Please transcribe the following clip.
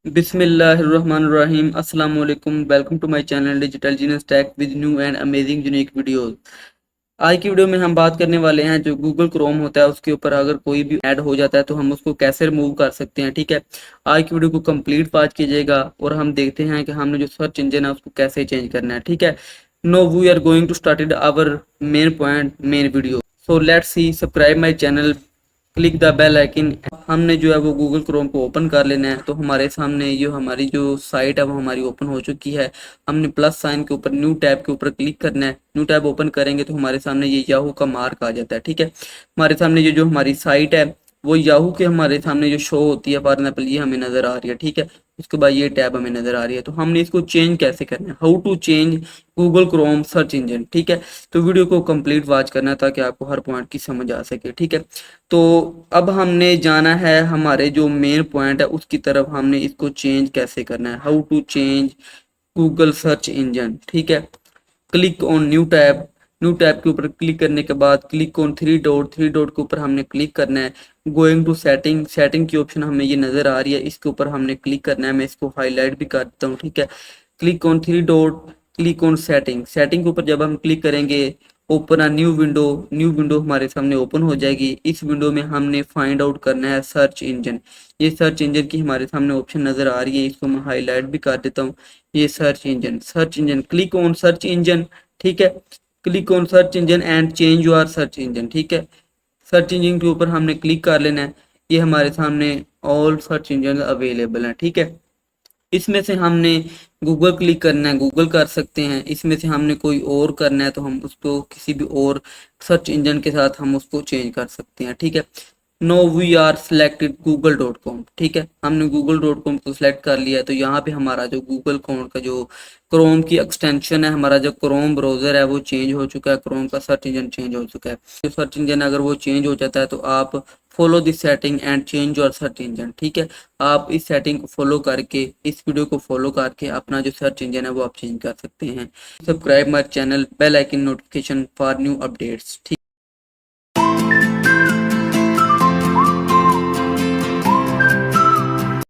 बिस्मिल्लाहिर्रहमानिर्रहीम अस्सलाम वालेकुम। Welcome to my channel digital genius tech with new and amazing unique videos. आज की वीडियो में हम बात करने वाले हैं जो गूगल क्रोम होता है उसके ऊपर अगर कोई भी ऐड हो जाता है तो हम उसको कैसे रिमूव कर सकते हैं। ठीक है, आज की वीडियो को कंप्लीट वॉच कीजिएगा और हम देखते हैं कि हमने जो सर्च इंजन है उसको कैसे चेंज करना है। ठीक है, now we are going to started our main point main video. So let's see, subscribe my channel, click the bell icon. हमने जो है वो गूगल क्रोम को ओपन कर लेना है। तो हमारे सामने जो हमारी जो साइट है वो हमारी ओपन हो चुकी है। हमने प्लस साइन के ऊपर न्यू टैब के ऊपर क्लिक करना है। न्यू टैब ओपन करेंगे तो हमारे सामने ये याहू का मार्क आ जाता है। ठीक है, हमारे सामने ये जो हमारी साइट है वो याहू के हमारे सामने जो शो होती है, फॉर एग्जाम्पल ये हमें नजर आ रही है। ठीक है, उसके बाद ये टैब हमें नजर आ रही है। तो हमने इसको चेंज कैसे करना है, how to change Google Chrome search engine. ठीक है, तो वीडियो को कंप्लीट वॉच करना है ताकि आपको हर पॉइंट की समझ आ सके। ठीक है, तो अब हमने जाना है हमारे जो मेन पॉइंट है उसकी तरफ। हमने इसको चेंज कैसे करना है, how to change Google search engine. ठीक है, click on new tab. New tab के ऊपर क्लिक करने के बाद क्लिक ऑन थ्री डॉट के ऊपर हमने क्लिक करना है। गोइंग टू सेटिंग, सेटिंग की ऑप्शन हमें ये नजर आ रही है, इसके ऊपर हमने क्लिक करना है। मैं इसको हाईलाइट भी कर देता हूँ। ठीक है, click on three dot, click on setting. Setting के ऊपर जब हम क्लिक करेंगे, open a new window, new window हमारे सामने ओपन हो जाएगी। इस विंडो में हमने फाइंड आउट करना है सर्च इंजन। ये सर्च इंजन की हमारे सामने ऑप्शन नजर आ रही है, इसको मैं हाईलाइट भी कर देता हूँ। ये search engine, search engine, click on search engine. ठीक है, click on search engine and change your search engine. ठीक है, सर्च इंजन के ऊपर हमने क्लिक कर लेना है। ये हमारे सामने ऑल सर्च इंजन अवेलेबल हैं। ठीक है, इसमें से हमने गूगल क्लिक करना है, गूगल कर सकते हैं। इसमें से हमने कोई और करना है तो हम उसको किसी भी और सर्च इंजन के साथ हम उसको चेंज कर सकते हैं। ठीक है, now we are selected Google dot com. ठीक है, हमने गूगल डॉट कॉम को सिलेक्ट कर लिया है। तो यहाँ पे हमारा जो गूगल कॉम का जो क्रोम की एक्सटेंशन है, हमारा जो क्रोम ब्राउजर है वो चेंज हो चुका है, क्रोम का सर्च इंजन चेंज हो चुका है। जो सर्च इंजन अगर वो चेंज हो जाता है तो आप follow this setting and change your search engine. ठीक है, आप इस सेटिंग को फॉलो करके, इस वीडियो को फॉलो करके अपना जो सर्च इंजन है वो आप चेंज कर सकते हैं। Subscribe my channel, bell icon notification for new updates. ठीक।